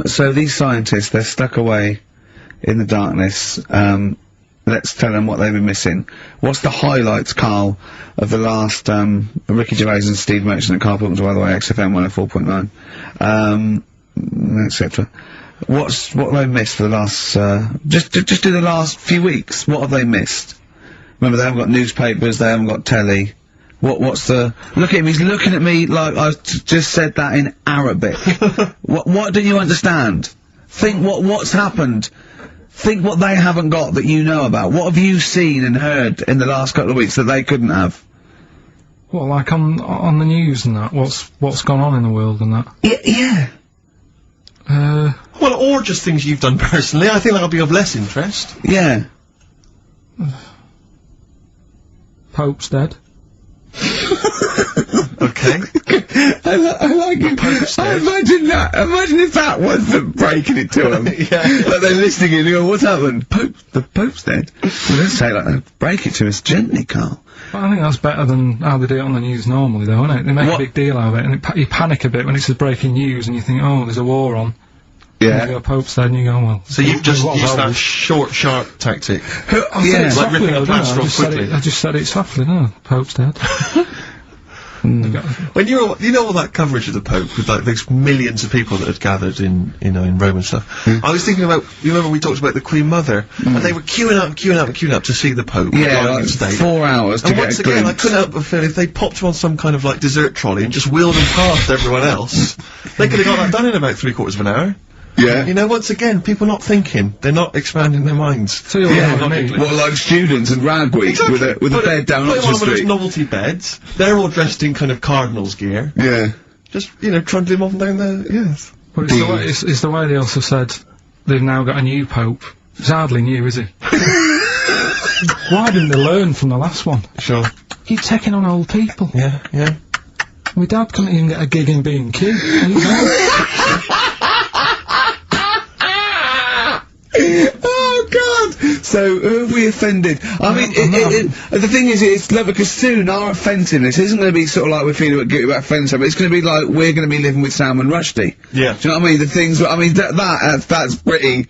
So these scientists, they're stuck away in the darkness. Let's tell them what they've been missing. What's the highlights, Carl, of the last, Ricky Gervais and Steve Merchant at Carl Pilkington, by the way, XFM 104.9, etc. What have they missed for the last, just do the last few weeks? What have they missed? Remember, they haven't got newspapers, they haven't got telly. What's the... Look at him, he's looking at me like I just said that in Arabic. What do you understand? Think what's happened. Think what they haven't got that you know about. What have you seen and heard in the last couple of weeks that they couldn't have? Well, like on the news and that, what's gone on in the world and that? Yeah. Well, or just things you've done personally. I think that'll be of less interest. Yeah. Pope's dead. Okay. I like it. Imagine that. Imagine if that was them breaking it to them. Yeah. Like they're listening and you go, what's happened? The Pope's dead. Well, let's say like that. Break it to us gently, Carl. But I think that's better than how they do it on the news normally, though, isn't it? They make a big deal out of it, and you panic a bit when it's a breaking news, and you think, oh, there's a war on. Yeah. And you go, Pope's dead, and you go, well... So you've just used that short, sharp tactic. Yeah. Like ripping a plaster off quickly. I just said it softly, no, Pope's dead. When you know all that coverage of the Pope with like those millions of people that had gathered in Rome and stuff, I was thinking about, you remember we talked about the Queen Mother, and they were queuing up to see the Pope. Yeah, like 4 hours to and get once a again, glimpse. I couldn't help but feel if they popped him on some kind of like dessert trolley and just wheeled him past everyone else, they could have got that done in about 3/4 of an hour. Yeah. You know, once again, people not thinking. They're not expanding their minds. So you're Well, like students and Rag Week with a bed down Oxford Put him on one of those Street. novelty beds. They're all dressed in kind of cardinals gear. Yeah. Just, you know, trundling him off and down there. Yes. But it's the way they also said they've now got a new Pope. It's hardly new, is he? Why didn't they learn from the last one? Sure. Keep taking on old people. Yeah, yeah. My dad couldn't even get a gig in B&Q. Oh God! So who have we offended? I mean, the thing is, it's like, because soon our offensiveness isn't going to be sort of like we're feeling guilty about offending someone. It's going to be like we're going to be living with Sam and Rushdie. Yeah. Do you know what I mean? The things. I mean, that's pretty.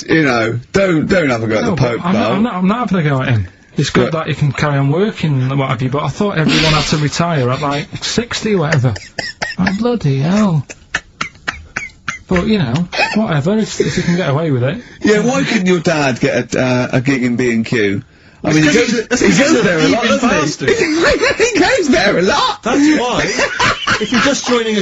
You know, don't have a go at the Pope. I'm not having a go at him. It's good that he can carry on working and what have you, but I thought everyone had to retire at like 60 or whatever. Like, bloody hell. But, you know, whatever, if you can get away with it. Yeah, why couldn't your dad get a gig in B&Q? I mean, he goes there a lot, doesn't he? He goes there a lot! That's why, if you're just joining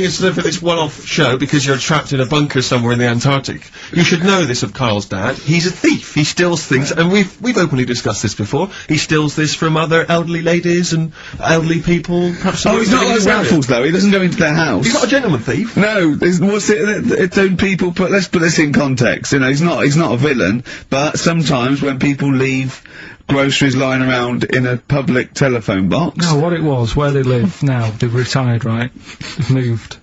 us for this one-off show because you're trapped in a bunker somewhere in the Antarctic, you should know this of Carl's dad. He's a thief. He steals things, and we've openly discussed this before. He steals this from other elderly ladies and elderly people. Perhaps Oh, he's not like Raffles, though. He doesn't go into their house. He's not a gentleman thief. No, don't people let's put this in context. You know, he's not a villain, but sometimes when people leave groceries lying around in a public telephone box. No, what it was, where they live now, they've retired, right? They've moved.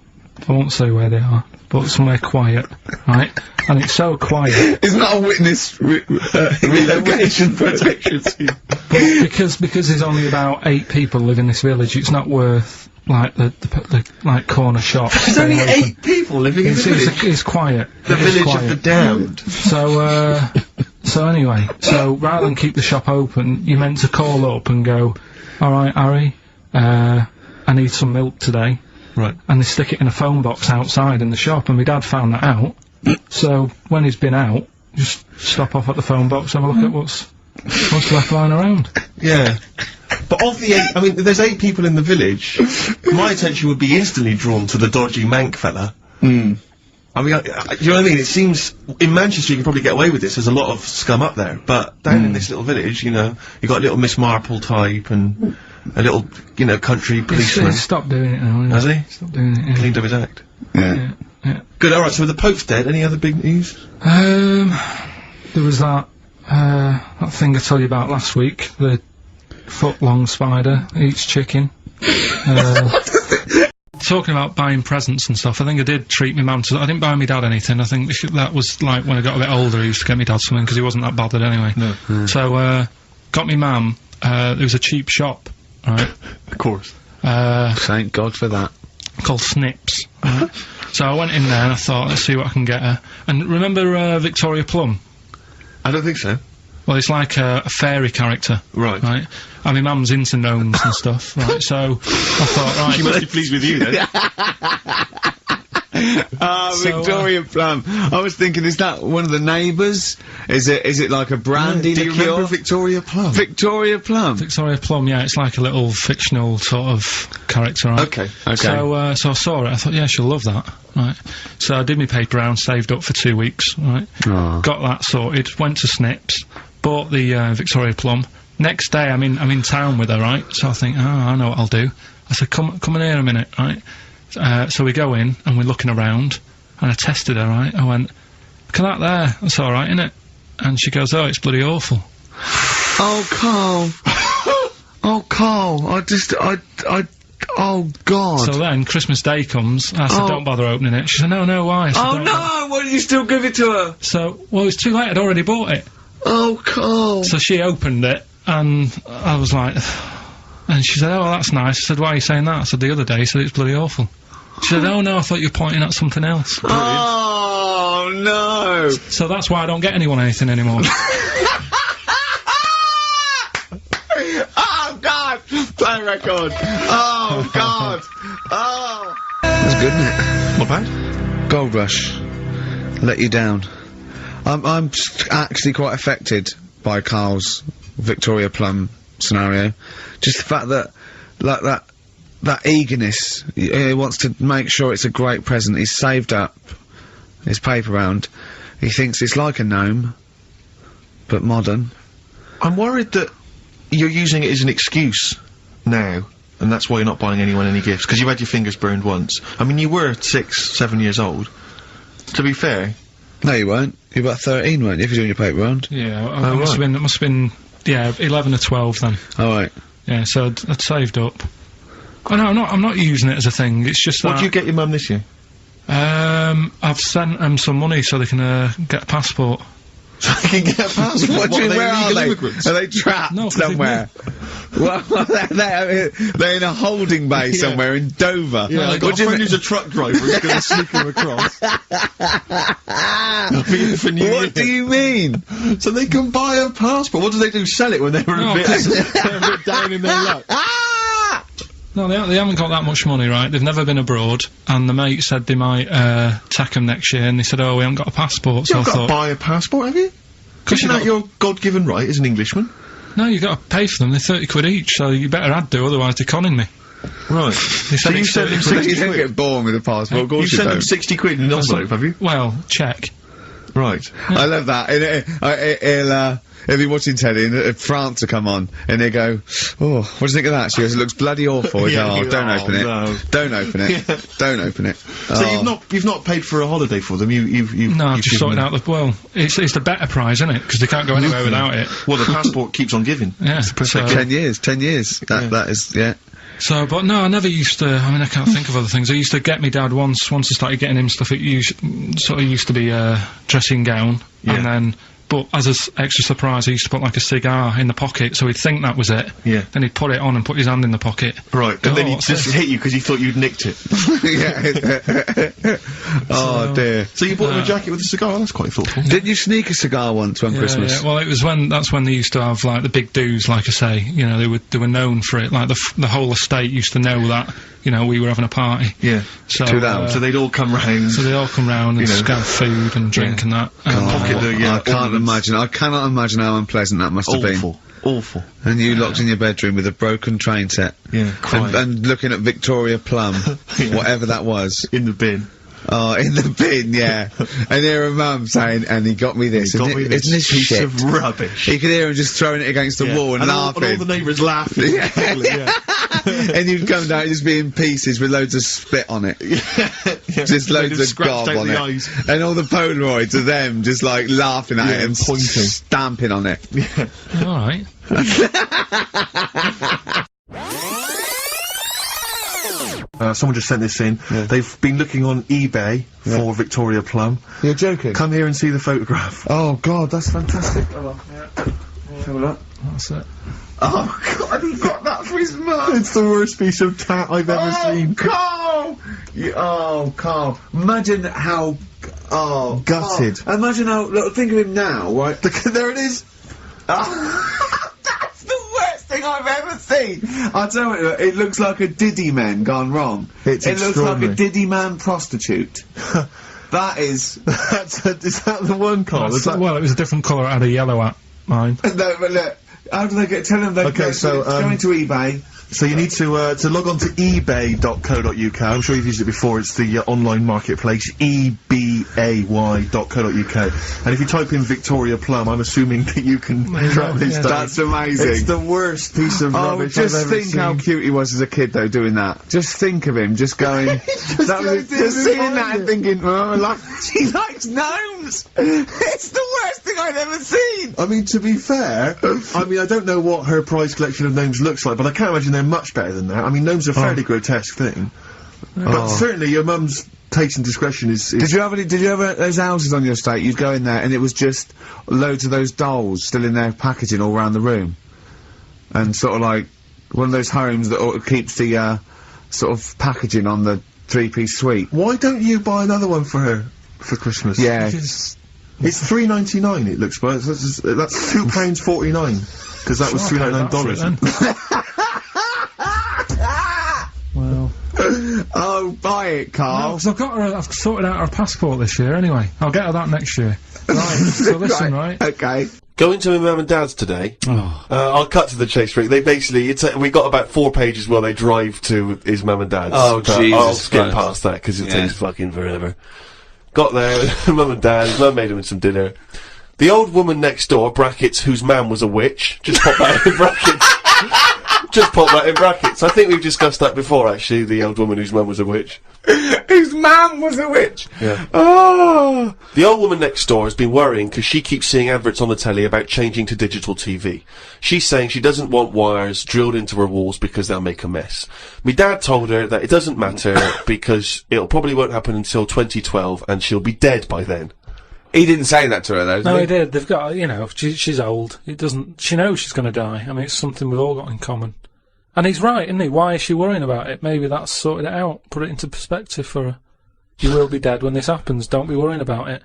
I won't say where they are, but somewhere quiet, right? And it's so quiet. It's not a witness relocation protection scheme. Because there's only about 8 people live in this village, it's not worth like the like corner shop. There's only 8 people living in the village. It's quiet. The village of the damned. So anyway, rather than keep the shop open, you're meant to call up and go, alright, Harry, I need some milk today. Right. And they stick it in a phone box outside in the shop, and my dad found that out. So when he's been out, just stop off at the phone box, have a look at what's left lying around. Yeah. But of the 8, I mean, there's 8 people in the village, my attention would be instantly drawn to the dodgy Manc fella. I mean, you know what I mean? It seems, in Manchester you can probably get away with this, there's a lot of scum up there, but down in this little village, you know, you got a little Miss Marple type and a little, you know, country policeman. He's stopped doing it now, Has he? Stopped doing it, yeah. Cleaned up his act. Yeah. Good, alright, so the Pope's dead, any other big news? There was that thing I told you about last week, the foot-long spider eats chicken. Talking about buying presents and stuff, I think I did treat my mum to. I didn't buy my dad anything. I think that was like when I got a bit older, I used to get my dad something because he wasn't that bothered anyway. No. So, got me mum. There was a cheap shop, right? Of course. Thank God for that. Called Snips. Right? So I went in there and I thought, let's see what I can get her. And remember Victoria Plum? I don't think so. Well, it's like a fairy character. Right. Right? And my mum's into gnomes and stuff, right? So I thought, right. She must be pleased with you then. Victoria Plum. I was thinking, is that one of the neighbours? Is it like a brandy Do you liqueur? remember Victoria Plum? Victoria Plum. Victoria Plum, yeah, it's like a little fictional sort of character, right? Okay. So I saw it, I thought, yeah, she'll love that, right? So I did my paper round, saved up for 2 weeks, right? Oh. Got that sorted, went to Snips, bought the Victoria Plum. Next day, I'm in town with her, right? So I think, oh, I know what I'll do. I said, come in here a minute, right? So we go in, and we're looking around, and I tested her, right? I went, look at that there, that's alright, innit? And she goes, oh, it's bloody awful. Oh, Carl. Oh, Carl. Oh, God. So then, Christmas Day comes, I said, don't bother opening it. She said, no, why? I said, Oh, "Don't." no! Why did you still give it to her? So, well, it's too late, I'd already bought it. Oh, Carl. So she opened it, and I was like, and she said, oh, well, that's nice. I said, why are you saying that? I said, the other day, said it's bloody awful. She said, oh, no, I thought you were pointing at something else. Oh, no. So that's why I don't get anyone anything anymore. Oh, God. Play record. Oh, God. Oh. That's good, isn't it? Not bad. Gold Rush. Let you down. I'm actually quite affected by Carl's Victoria Plum scenario. Just the fact that, like, that eagerness, he wants to make sure it's a great present. He's saved up his paper round. He thinks it's like a gnome, but modern. I'm worried that you're using it as an excuse now, and that's why you're not buying anyone any gifts, because you've had your fingers burned once. I mean, you were 6, 7 years old. To be fair. No, you weren't. You were about 13, weren't you, if you're doing your paper round? Yeah, it must have been, yeah, 11 or 12 then. Oh, right. Yeah, so I'd saved up. Oh no, I'm not using it as a thing, it's just that... What do you get your mum this year? I've sent them some money so they can, get a passport. So they can get a passport? Where are they? Immigrants? Are they trapped No, 'cause they've somewhere? Well, they're in a holding bay somewhere in Dover. Yeah, I've got a friend who's a truck driver who's going to sneak them across. What do you mean? So they can buy a passport. What do they do? Sell it when they were No, a bit 'cause- a bit down in their luck? No, they haven't got that much money, right? They've never been abroad, and the mate said they might, take them next year, and they said, oh, we haven't got a passport, so You I haven't got thought... to buy a passport, have you? Cause Isn't that your God-given right as an Englishman? No, you got to pay for them, they're 30 quid each, so you better add do, otherwise they're conning me. Right. They So said you it's send them 30 quid. 60 You don't quid? get born with a passport, of You course you send them don't. 60 quid in an envelope, have you? Well, check. Right. I love that. He'll be watching telly and France will come on and they go, oh, what do you think of that? She goes, it looks bloody awful. Yeah, Oh, don't open it. no. Don't open it. Yeah. Don't open it. So you've not paid for a holiday for them. You've No, I've just given sorted them- out the... Well, it's the better prize, isn't it? Because they can't go anywhere without it. Well, the passport keeps on giving. Yeah, so, 10 years. That is, yeah. so, but no, I never used to, I mean, I can't think of other things. I used to get me dad once I started getting him stuff, it sort of used to be a dressing gown, Yeah. and then, but as an extra surprise, I used to put like a cigar in the pocket, so he'd think that was it. Yeah. Then he'd put it on and put his hand in the pocket. Right. Go, And then "Oh, he what's just this?" hit you because he thought you'd nicked it. Oh, dear. So you bought him a jacket with a cigar? That's quite thoughtful. Didn't you sneak a cigar once one Christmas? Yeah, well, it was that's when they used to have, like, the big do's, like I say, you know, they were known for it, like, the whole estate used to know that, you know, we were having a party. Yeah. So, Too loud. So they'd all come round. so they all come round and You know. scout food and drink and that. Pocket the, yeah, I can't ornaments. imagine. I cannot imagine how unpleasant that must have been. Awful. Awful. And you locked in your bedroom with a broken train set. Yeah, crying. And looking at Victoria Plum, Yeah. whatever that was. In the bin. Oh, in the bin, yeah. And hear a mum saying, and he got me this. Got Isn't me it- this isn't this piece shit? of rubbish. You could hear him just throwing it against the Yeah. wall and all laughing. the neighbours laughing. Yeah. And you'd come down, it'd just be in pieces with loads of spit on it. Yeah. Just They'd loads have of scratched gob out on the it. eyes. And all the Polaroids of them just like laughing at Yeah, it and pointing. stamping on it. Alright. Someone just sent this in. Yeah. They've been looking on eBay for Victoria Plum. You're joking? Come here and see the photograph. Oh god, that's fantastic. Have a look. That's it. Oh god, he got that for his mum! It's the worst piece of tat I've ever seen. Carl! Oh, Carl. Imagine how... Oh, Gutted. Carl, imagine how... Look, think of him now, right? There it is. That's the worst thing I've ever seen! I'll tell you, it looks like a Diddy man gone wrong. It's it looks like a extraordinary. Diddy man prostitute. That is... Is that the one, Carl? Is that... Well, it was a different colour. It had a yellow at mine. No, but look, how do they get... Tell them they Okay, so, go into eBay. So you need to log on to ebay.co.uk. I'm sure you've used it before. It's the online marketplace, ebay.co.uk. And if you type in Victoria Plum, I'm assuming that you can track this down. That's amazing. It's the worst piece of rubbish just I've ever think how seen. cute he was as a kid, though, doing that. Just think of him, just going... just seeing that and thinking, oh, like, he likes gnomes! It's the worst thing I've ever seen! I mean, to be fair, I mean, I don't know what her prize collection of gnomes looks like, but I can't imagine they're much better than that. I mean, gnomes are a fairly grotesque thing. But certainly your mum's taste and discretion is... Did you have those houses on your estate? You'd go in there and it was just loads of those dolls still in their packaging all around the room. And sort of like one of those homes that keeps the sort of packaging on the three-piece suite. Why don't you buy another one for her for Christmas? Yeah. It's $3.99 it looks, but that's £2.49 because that was $3.99. Well. Oh, buy it, Carl. No, 'cause I've sorted out her passport this year anyway. I'll get her that next year. Right, so listen, right? Okay. Going to my mum and dad's today. I'll cut to the chase, Rick. They basically, we got about 4 pages while they drive to his mum and dad's. Oh, but Jesus I'll skip Christ. past that because it takes fucking forever. Got there, mum and dad, his mum made him some dinner. The old woman next door, brackets, whose man was a witch, just pop that in brackets. Just pop that in brackets. I think we've discussed that before, actually, the old woman whose mum was a witch. Whose man was a witch? Yeah. Oh! The old woman next door has been worrying because she keeps seeing adverts on the telly about changing to digital TV. She's saying she doesn't want wires drilled into her walls because they'll make a mess. Me dad told her that it doesn't matter because it'll probably won't happen until 2012 and she'll be dead by then. He didn't say that to her, though, did No, he? he did. They've got, you know, she's old. She knows she's going to die. I mean, it's something we've all got in common. And he's right, isn't he? Why is she worrying about it? Maybe that's sorted it out. Put it into perspective for her. You will be dead when this happens. Don't be worrying about it.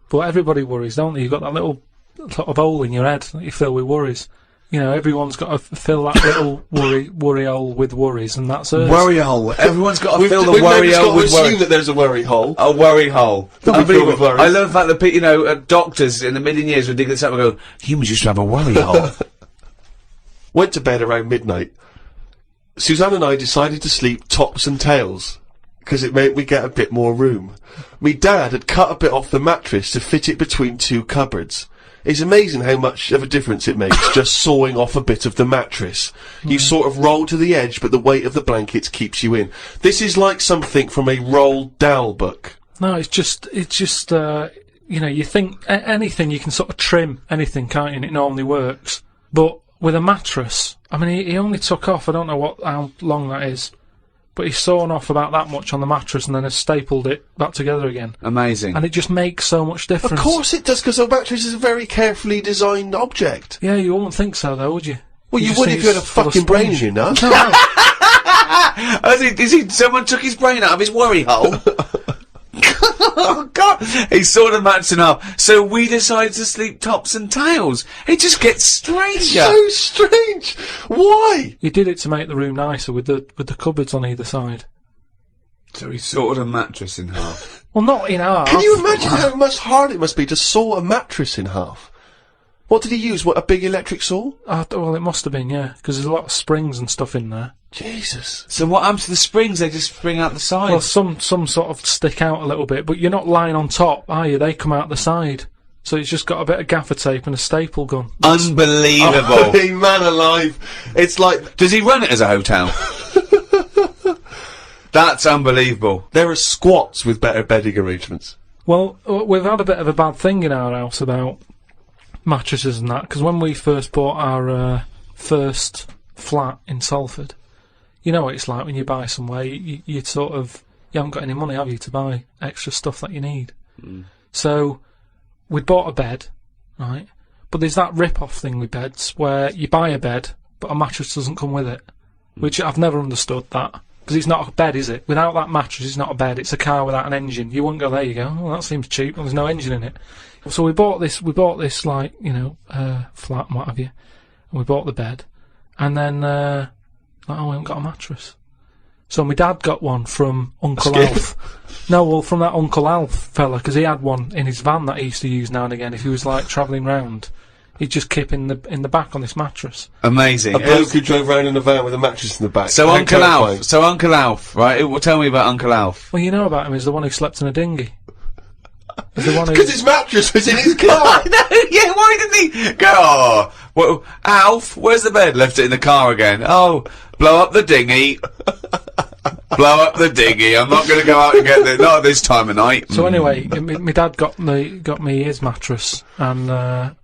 But everybody worries, don't they? You've got that little sort of hole in your head that you fill with worries. You know, everyone's got to fill that little worry hole with worries, and that's us. Worry hole. Everyone's got to fill the we've worry never hole with assume worry. that there's a worry hole. A worry hole. Unbelievable. With worries. I love the fact that, you know, doctors in the million years would dig this up and go, humans used to have a worry hole. Went to bed around midnight. Suzanne and I decided to sleep tops and tails, because it made me get a bit more room. Me dad had cut a bit off the mattress to fit it between 2 cupboards. It's amazing how much of a difference it makes just sawing off a bit of the mattress. You sort of roll to the edge, but the weight of the blankets keeps you in. This is like something from a Roald Dahl book. No, it's just, you know, you think anything, you can sort of trim anything, can't you? And it normally works. But with a mattress, I mean, he only took off, I don't know how long that is, but he's sawn off about that much on the mattress and then has stapled it back together again. Amazing. And it just makes so much difference. Of course it does, because a mattress is a very carefully designed object. Yeah, you wouldn't think so, though, would you? Well, you just would think if you had a it's full of fucking brain in sponge. your nut. Someone took his brain out of his worry hole? Oh, God! He saw the match enough, so we decided to sleep tops and tails. It just gets stranger. So strange. Why? You did it to make the room nicer with the cupboards on either side. So he sorted a mattress in half. Well, not in half. Can you imagine how much hard it must be to saw a mattress in half? What did he use? What, a big electric saw? Well, it must have been, yeah, because there's a lot of springs and stuff in there. Jesus. So what happens to the springs? They just spring out the sides. Well, some sort of stick out a little bit, but you're not lying on top, are you? They come out the side. So it's just got a bit of gaffer tape and a staple gun. Unbelievable. Oh, hey, man alive. It's like... Does he run it as a hotel? That's unbelievable. There are squats with better bedding arrangements. Well, we've had a bit of a bad thing in our house about mattresses and that, because when we first bought our first flat in Salford, you know what it's like when you buy somewhere, you sort of, you haven't got any money, have you, to buy extra stuff that you need. So, we'd bought a bed, right, but there's that rip-off thing with beds, where you buy a bed, but a mattress doesn't come with it, which I've never understood that, Because it's not a bed, is it? Without that mattress, it's not a bed. It's a car without an engine. You wouldn't go, there you go. Oh, that seems cheap. Well, there's no engine in it. So we bought this, like, you know, flat and what have you. And we bought the bed. And then, like, oh, we haven't got a mattress. So my dad got one from Uncle Alf. No, well, from that Uncle Alf fella, because he had one in his van that he used to use now and again. If he was, like, travelling round, he'd just keep in the back on this mattress. Amazing. A bloke who drove around in a van with a mattress in the back. So Uncle Alf, right? Tell me about Uncle Alf. Well, you know about him, he's the one who slept in a dinghy. He's the one who... Because his mattress was in his car! I know, yeah, why didn't he go, oh, well, Alf, where's the bed? Left it in the car again. Oh, blow up the dinghy. Blow up the dinghy. I'm not going to go out and get it. Not at this time of night. So anyway, my dad got me his mattress, and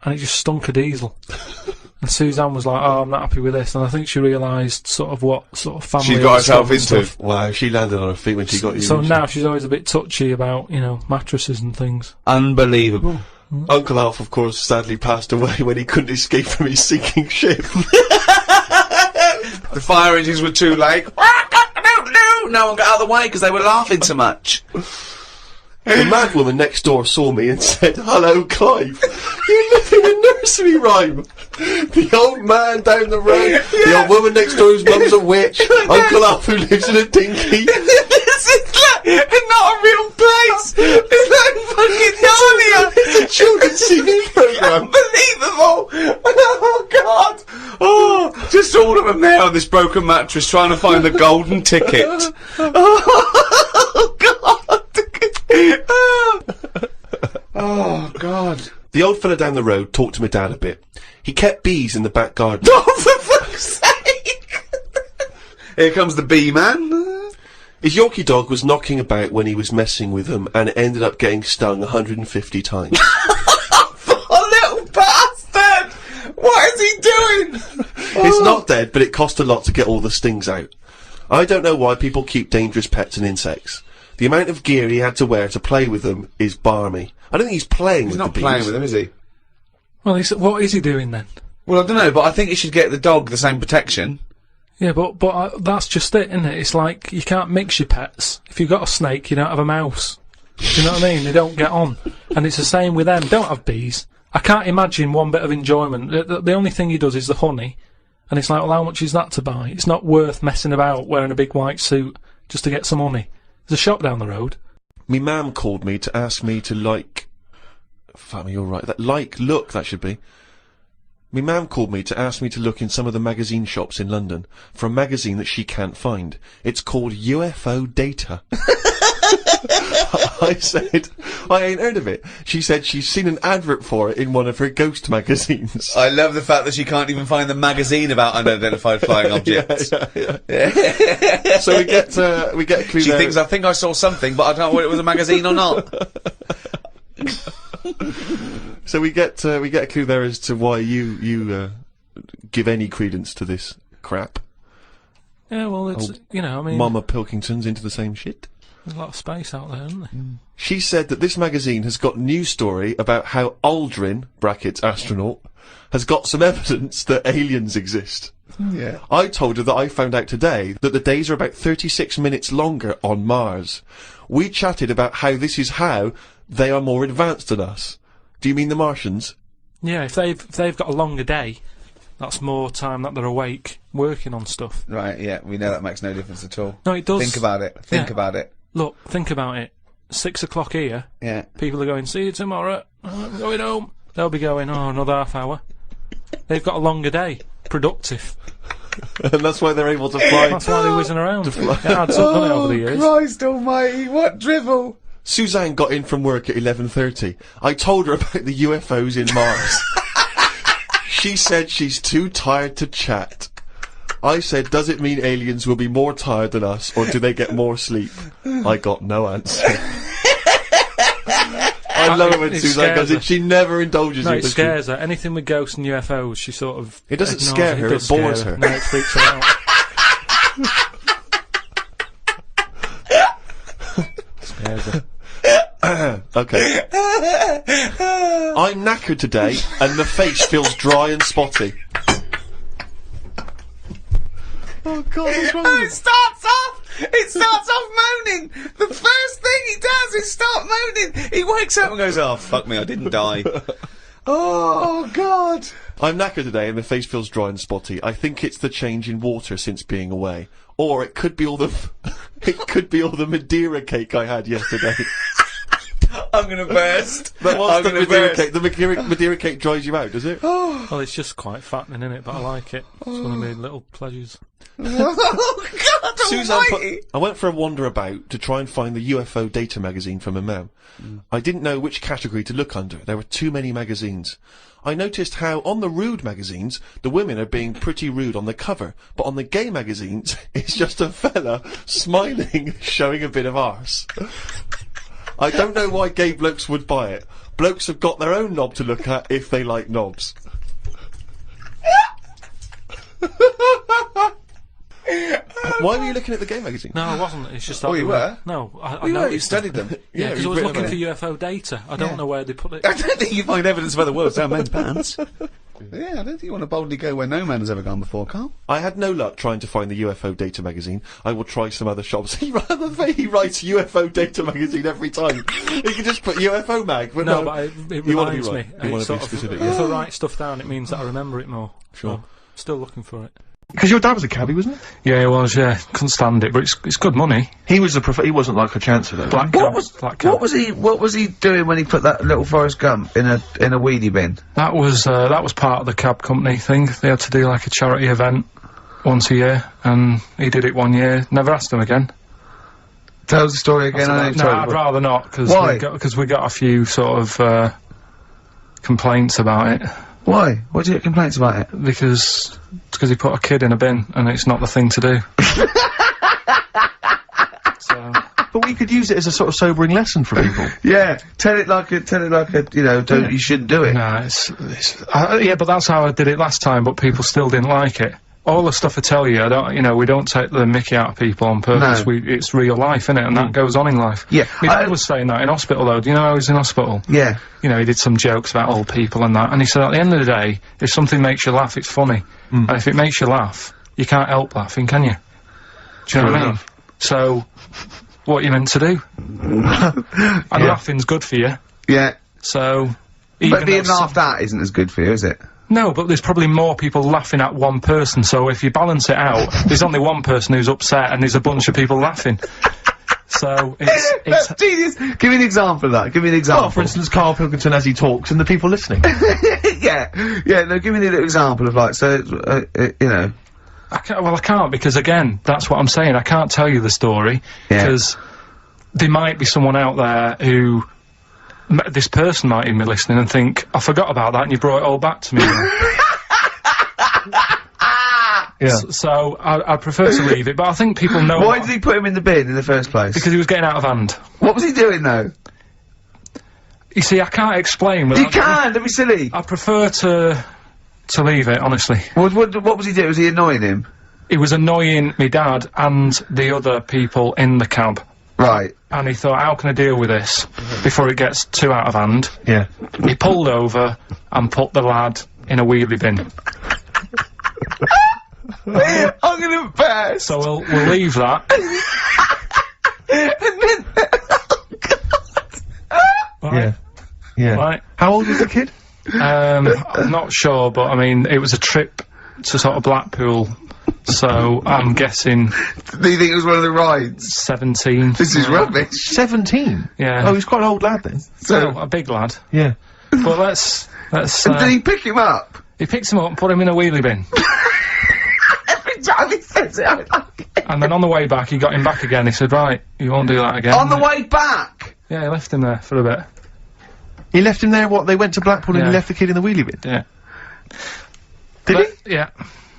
it just stunk of diesel. And Suzanne was like, "Oh, I'm not happy with this," and I think she realised sort of what sort of family she got herself into. Stuff. Wow, she landed on her feet when she got you. So now she's always a bit touchy about, you know, mattresses and things. Unbelievable. Uncle Alf, of course, sadly passed away when he couldn't escape from his sinking ship. The fire engines were too late. No one got out of the way because they were laughing so much. The mad woman next door saw me and said, "Hello, Clive. You live in a nursery rhyme. The old man down the road, the old woman next door whose mum's a witch, Uncle Alf who lives in a dinghy." This is not a real place. It's like fucking Narnia. It's a children's singing programme. Unbelievable. Oh, God. Oh, just all of them there on this broken mattress trying to find the golden ticket. Oh, God. Oh, God. The old fella down the road talked to my dad a bit. He kept bees in the back garden. Oh, for fuck's sake! Here comes the bee man. His Yorkie dog was knocking about when he was messing with them, and it ended up getting stung 150 times. Oh, little bastard! What is he doing? It's not dead, but it cost a lot to get all the stings out. I don't know why people keep dangerous pets and insects. The amount of gear he had to wear to play with them is barmy. I don't think he's playing with the bees. He's not playing with them, is he? Well, what is he doing then? Well, I don't know, but I think he should get the dog the same protection. Yeah, but that's just it, isn't it? It's like, you can't mix your pets. If you've got a snake, you don't have a mouse. Do you know what I mean? They don't get on. And it's the same with them. Don't have bees. I can't imagine one bit of enjoyment. The only thing he does is the honey. And it's like, well, how much is that to buy? It's not worth messing about wearing a big white suit just to get some honey. There's a shop down the road. Me mam called me to ask me to like... Fuck me, you're right. Look, that should be. Me mam called me to ask me to look in some of the magazine shops in London for a magazine that she can't find. It's called UFO Data. I said, I ain't heard of it. She said she's seen an advert for it in one of her ghost magazines. I love the fact that she can't even find the magazine about unidentified flying objects. Yeah. So we get a clue. She thinks, I think I saw something, but I don't know whether it was a magazine or not. So we get a clue there as to why you give any credence to this crap. Yeah, well, it's, you know, I mean... Mama Pilkington's into the same shit. There's a lot of space out there, isn't there? She said that this magazine has got news story about how Aldrin, brackets astronaut, has got some evidence that aliens exist. Yeah. I told her that I found out today that the days are about 36 minutes longer on Mars. We chatted about how this is how they are more advanced than us. Do you mean the Martians? Yeah, if they've got a longer day, that's more time that they're awake, working on stuff. Right, yeah, we know that makes no difference at all. No, it does. Think about it. Think about it. Look, think about it. 6 o'clock here. Yeah. People are going, see you tomorrow. I'm going home. They'll be going, oh, another half hour. They've got a longer day. Productive. And that's why they're able to fly. That's why they're whizzing around. It adds up, doesn't it, over the years? Christ almighty, what drivel! Suzanne got in from work at 11:30. I told her about the UFOs in Mars. She said she's too tired to chat. I said, does it mean aliens will be more tired than us, or do they get more sleep? I got no answer. I love it when Suzanne goes in. She never indulges no, in it scares her. Anything with ghosts and UFOs, she sort of... It doesn't scare her, it bores her. No, it freaks her out. Scares her. Okay. I'm knackered today, and the face feels dry and spotty. Oh God, what's wrong Oh, with it starts off moaning. The first thing he does is start moaning. He wakes up and goes, "Oh, fuck me, I didn't die." Oh God. I'm knackered today and my face feels dry and spotty. I think it's the change in water since being away. Or it could be all the Madeira cake I had yesterday. I'm gonna burst. That was I'm the gonna Madeira burst. cake. The Madeira cake dries you out, does it? Well, it's just quite fattening, innit? But I like it. It's one of my little pleasures. Oh God Almighty. I went for a wander about to try and find the UFO data magazine for my mum. I didn't know which category to look under. There were too many magazines. I noticed how on the rude magazines, the women are being pretty rude on the cover, but on the gay magazines, it's just a fella smiling, showing a bit of arse. I don't know why gay blokes would buy it. Blokes have got their own knob to look at if they like knobs. Why were you looking at the gay magazine? No, I wasn't. It's just that. Oh, you were? No, I You know studied them. Yeah, because I was looking for UFO data. I don't know where they put it. I don't think you find evidence of other worlds down men's pants. Yeah, I don't think you want to boldly go where no man has ever gone before, Carl. I had no luck trying to find the UFO data magazine. I will try some other shops. He writes UFO data magazine every time. He can just put UFO mag. But No, but it You wanna be reminds me. right. You wanna It's sort be of- specific, If yeah. I write stuff down, it means that I remember it more. Sure. So, still looking for it. Because your dad was a cabbie, wasn't he? Yeah, it was. Yeah, couldn't stand it, but it's good money. He was he wasn't like a chancer though. Black What cab, black was cab. what was he doing when he put that little Forrest Gump in a weedy bin? That was part of the cab company thing. They had to do like a charity event once a year, and he did it one year. Never asked him again. Tell us the story again. I No, I'd rather not, because Why? we got a few sort of complaints about it. Why? What did you get complaints about it? Because he put a kid in a bin, and it's not the thing to do. So, But we could use it as a sort of sobering lesson for people. Yeah, tell it like a, you know, don't, you shouldn't do it. no, yeah, but that's how I did it last time, but people still didn't like it. All the stuff I tell you, we don't take the mickey out of people on purpose. No. It's real life, innit? And that goes on in life. Yeah, My dad was saying that in hospital, though. Do you know I was in hospital? Yeah. You know, he did some jokes about old people and that, and he said at the end of the day, if something makes you laugh, it's funny. And if it makes you laugh, you can't help laughing, can you? Do you know what I mean? So, what you meant to do? And laughing's good for you, Yeah. so... But being though some- laughed at isn't as good for you, is it? No, but there's probably more people laughing at one person, so if you balance it out, there's only one person who's upset and there's a bunch of people laughing. So, it's That's genius. Give me an example of that. Give me an example. Well, for instance, Karl Pilkington as he talks and the people listening. yeah. No, give me a little example of like, so, you know. I can't, because again, that's what I'm saying, I can't tell you the story, Yeah. because there might be someone out there who... this person might even be listening and think, I forgot about that and you brought it all back to me now. Yeah. So, I prefer to leave it, but I think people know... Why did he put him in the bin in the first place? Because he was getting out of hand. What was he doing though? You see, I can't explain You without... can, don't be silly. I prefer to leave it, honestly. What was he doing? Was he annoying him? He was annoying my dad and the other people in the cab. Right. And he thought, how can I deal with this before it gets too out of hand? Yeah. He pulled over and put the lad in a wheelie bin. I'm gonna burst. So we'll leave that. Yeah. Yeah. Right. How old was the kid? I'm not sure, but I mean, it was a trip to sort of Blackpool, so I'm guessing Do you think it was one of the rides? 17. This is rubbish. 17? Yeah. Oh, he's quite an old lad then. So, Well, a big lad. Yeah. But let's. and did he pick him up? He picks him up and put him in a wheelie bin. Every time he says it, I like it. And then on the way back, he got him back again. He said, right, you won't do that again. On the way back! Yeah, he left him there for a bit. He left him there, what, they went to Blackpool and Yeah. he left the kid in the wheelie bin? Yeah. Did he? Yeah.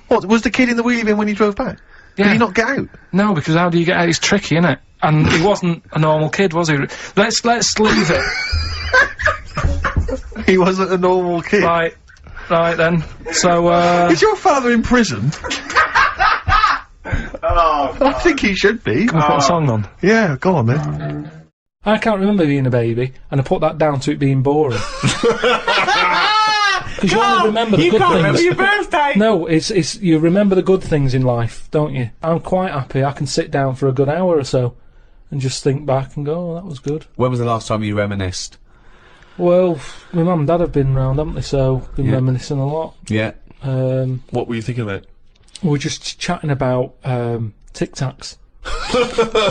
What, was the kid in the wheelie bin when he drove back? Did Yeah. he not get out? No, because how do you get out? It's tricky, innit? And he wasn't a normal kid, was he? Let's leave it. He wasn't a normal kid. Right then. So, Is your father in prison? I think he should be. can we put a song on? Yeah, go on then. I can't remember being a baby, and I put that down to it being boring. Because you only remember the you good can't remember things. your birthday. No, it's you remember the good things in life, don't you? I'm quite happy. I can sit down for a good hour or so and just think back and go, oh, that was good. When was the last time you reminisced? Well, my mum and dad have been round, haven't they? So been reminiscing a lot. Yeah. What were you thinking about? We were just chatting about Tic Tacs.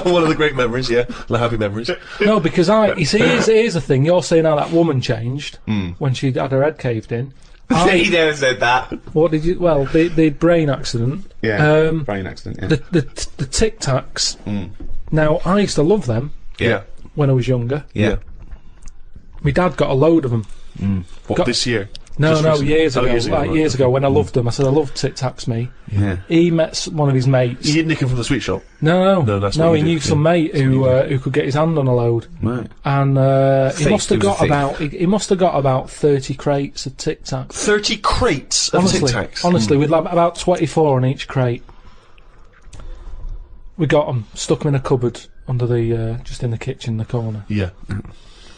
One of the great memories, yeah. The happy memories. No, because you see, here's the thing. You're saying how that woman changed when she had her head caved in. He never said that. What did you? Well, the brain accident. Yeah. Brain accident. Yeah. The Tic Tacs. Now, I used to love them Yeah. when I was younger. Yeah. My dad got a load of them. What, this year? No, Just recently? years Oh, ago. years ago, Like right. years ago when I loved them. I said I love Tic Tacs, me. Yeah. He met one of his mates. You didn't nick him from the sweet shop? No, that's what he you knew did, some mate who could get his hand on a load, Right. and he Thief, must have he was a got thief. about he must have got about 30 crates of Tic Tacs. 30 crates of Tic Tacs. Honestly, we'd like about 24 on each crate. We got them, stuck them in a cupboard under the just in the kitchen in the corner. Yeah.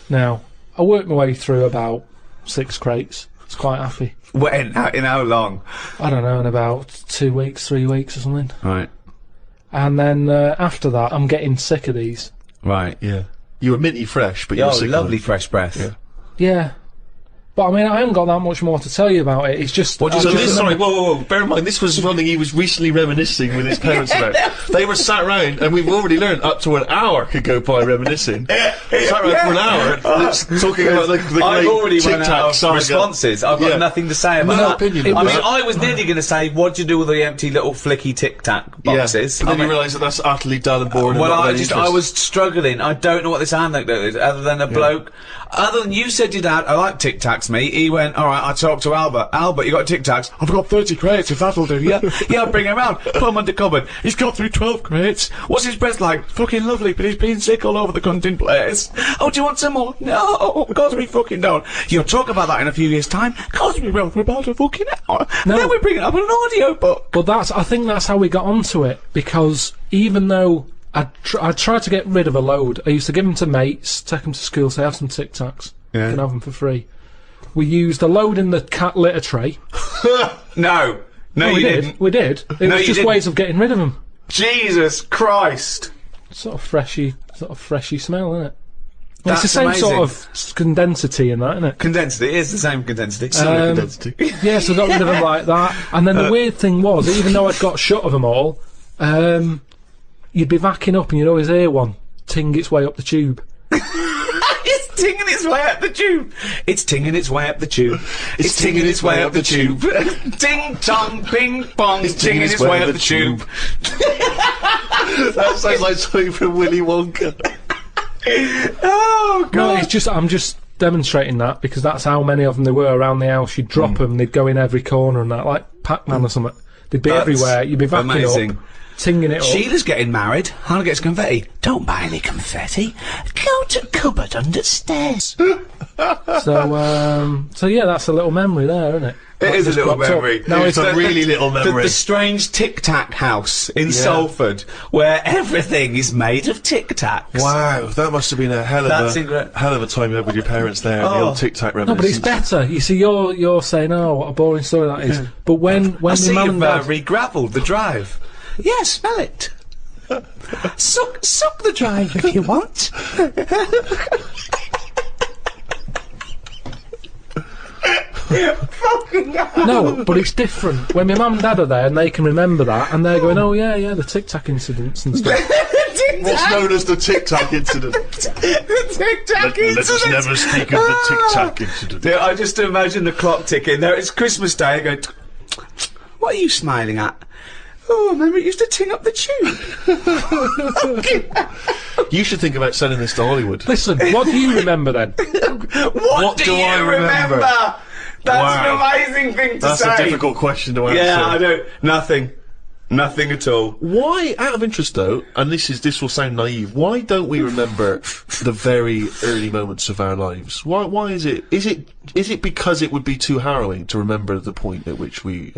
Now I worked my way through about 6 crates. I was quite happy. In how long? I don't know, in about 2 weeks, 3 weeks or something. Right. And then after that, I'm getting sick of these. Right. Yeah. You were minty fresh, but you were Oh, sick of lovely them. fresh breath. Yeah. Yeah. But I mean, I haven't got that much more to tell you about it. It's just. What, I so just this, sorry, remember- whoa. Bear in mind, this was something he was recently reminiscing with his parents about. They were sat round, and we've already learned up to an hour could go by reminiscing. Sat round for an hour, talking about the I've great already Tic run Tac out of saga. responses. I've got Yeah. nothing to say about No that. opinion I on mean, that. I was nearly going to say, what do you do with the empty little flicky Tic Tac boxes? Yeah. But then I you mean, realise that that's utterly dull and boring. well, and not I very was interesting. struggling. I don't know what this anecdote is, other than a bloke. Other than you said your dad, I like Tic Tacs, me. He went, all right. I talked to Albert. Albert, you got Tic Tacs? I've got 30 crates. If that'll do, yeah, yeah. Bring him round. Put him under cupboard. He's got through 12 crates. What's his breath like? Fucking lovely, but he's been sick all over the cunting place. Oh, do you want some more? No, of course we fucking don't. You'll talk about that in a few years' time. Of course we will for about a fucking hour. No. And then we bring it up on an audio book. But I think that's how we got onto it, because even though I tried to get rid of a load, I used to give them to mates, take them to school, say, have some Tic Tacs. Yeah. You can have them for free. We used a load in the cat litter tray. No, we you did. didn't. We did. It No, was you just didn't. ways of getting rid of them. Jesus Christ. Sort of freshy smell, isn't it? Well, That's it's the same amazing. sort of condensity in that, isn't it? Condensity, it is the same condensity. Condensity. Yeah, so I got rid of them like that. And then the weird thing was, even though I'd got shut of them all, you'd be backing up and you'd always hear one ting its way up the tube. It's tinging its way up the tube. It's tinging its way up the tube. It's tinging its way up the tube. Ding tong, ping pong. It's tinging its way up the tube. That sounds like something from Willy Wonka. Oh No, God. it's just I'm just demonstrating that because that's how many of them there were around the house. You'd drop them, they'd go in every corner and that, like Pac-Man or something. They'd be That's everywhere. You'd be backing amazing. up, tinging it up. Sheila's getting married. Hannah gets confetti. Don't buy any confetti. Go to cupboard under stairs. So yeah, that's a little memory there, isn't it? It is a little cropped up. memory. No, It's a really little memory. The strange Tic Tac house in Salford, where everything is made of Tic Tacs. Wow, that must have been a hell That's of incredible. a hell of a time you had with your parents there. The Oh. old Tic Tac No, but it's reminiscence. better. You see, you're saying, oh, what a boring story that is. But when I my see mum you've and dad, re-gravelled the drive. Yeah, smell it. Suck the drive if you want. no, but it's different. When my mum and dad are there and they can remember that, and they're going, oh yeah, the Tic Tac incidents and stuff. What's known as the Tic Tac incident. The Tic Tac Let us never speak of the Tic Tac incident. Yeah, I just imagine the clock ticking. There, it's Christmas Day. Going, what are you smiling at? Oh, remember it used to ting up the tube. You should think about selling this to Hollywood. Listen, what do you remember then? What do do you I remember? That's Wow. an amazing thing to That's say. a difficult question to answer. Yeah, I don't. Nothing at all. Why, out of interest though, and this will sound naive, why don't we remember the very early moments of our lives? Why is it? Is it because it would be too harrowing to remember the point at which we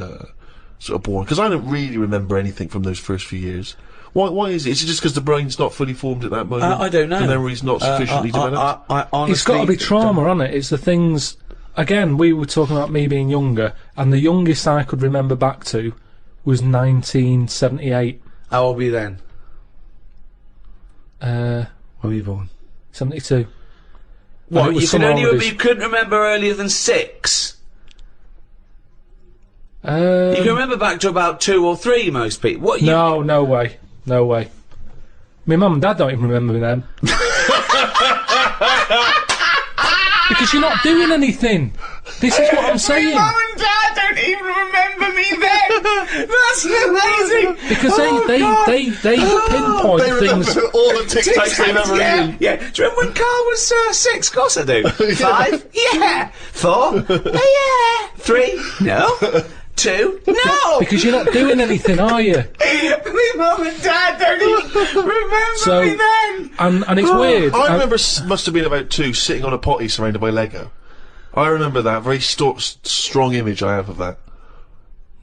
sort of born? Because I don't really remember anything from those first few years. Why is it? Is it just because the brain's not fully formed at that moment? I don't know. The memory's not sufficiently developed? I honestly It's got to be trauma, hasn't it? It's the things again, we were talking about me being younger, and the youngest I could remember back to was 1978. How old were you then? When were you born? 72. What, you couldn't remember earlier than 6? You can remember back to about 2 or 3, most people. What? No, no way. No way. My mum and dad don't even remember me then. Because you're not doing anything. This is what I'm saying. Mum and Dad don't even remember me then. That's amazing. Because they pinpoint They remember things. all the Tic Tacs they've ever eaten. Yeah. Do you remember when Carl was 6? Of course I do. 5? Yeah. 4? Yeah. 3? No. 2? No. Because you're not doing anything, are you? My mum and Dad don't even remember me then. And it's weird. I remember must have been about 2 sitting on a potty surrounded by Lego. I remember that. Very strong image I have of that.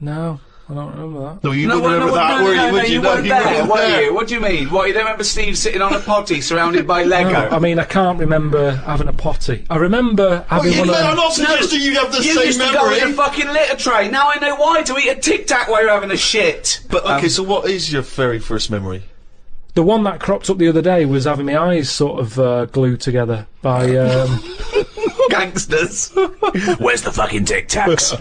No, I don't remember that. No, you wouldn't remember that, would you? You weren't there, were you? What do you mean? What, you don't remember Steve sitting on a potty surrounded by Lego? No, I mean, I can't remember having a potty. I remember having one of I'm them. not suggesting you have the You same used to go in a memory. fucking litter tray. Now I know why, to eat a Tic Tac while you're having a shit. But okay, so what is your very first memory? The one that cropped up the other day was having my eyes sort of glued together by Gangsters. Where's the fucking Tic Tacs?